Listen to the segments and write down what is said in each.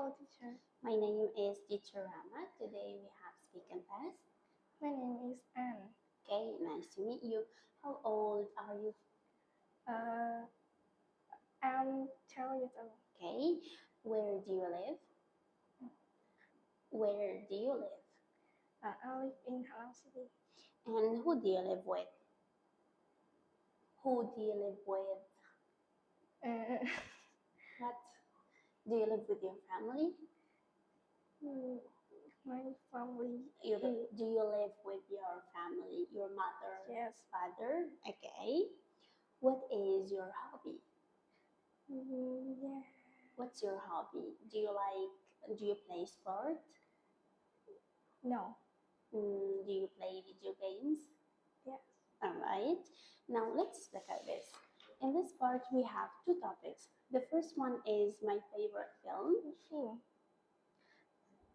Hello, teacher. My name is Teacher Rama. Today we have Speak and Pass. My name is Anne. Okay, nice to meet you. How old are you? I'm 12 years old. Okay, where do you live? Where do you live? I live in Helen City. And who do you live with? Who do you live with? Uh, What? Do you live with your family? my family. Do you live with your family, your mother, Yes. father? Okay. What is your hobby? Yeah. What's your hobby? Do you play sport? No. Do you play video games? Yes. Alright. Now let's look at this. In this part, we have two topics. The first one is my favorite film. Film.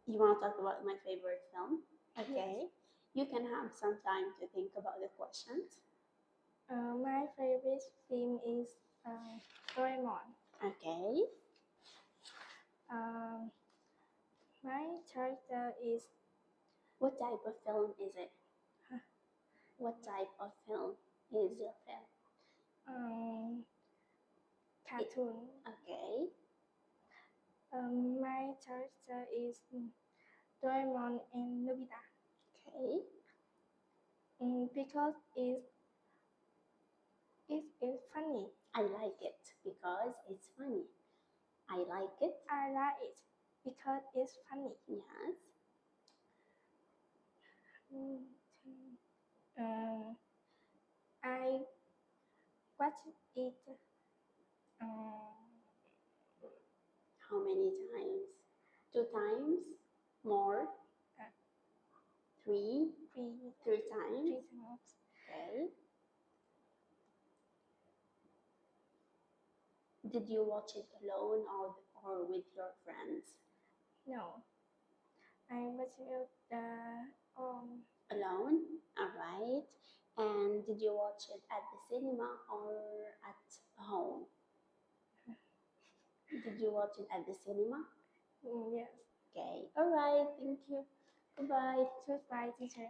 You want to talk about my favorite film? Okay. Yes. You can have some time to think about the questions. My favorite film is Doraemon. Okay. My character is What type of film is it? Huh? What type of film is your film? Cartoon. Okay. My character is Doraemon and Nobita. Okay. Because it's funny. I like it because it's funny. I like it. I like it because it's funny. Yes. I watch it How many times? 2 times? More? Uh, 3? three 3 times? times. Okay. Did you watch it alone or with your friends? No, I watch it Alone? Alright. And did you watch it at the cinema or at home? Did you watch it at the cinema? yes. Okay. Alright. Thank you. Goodbye. Goodbye, teacher.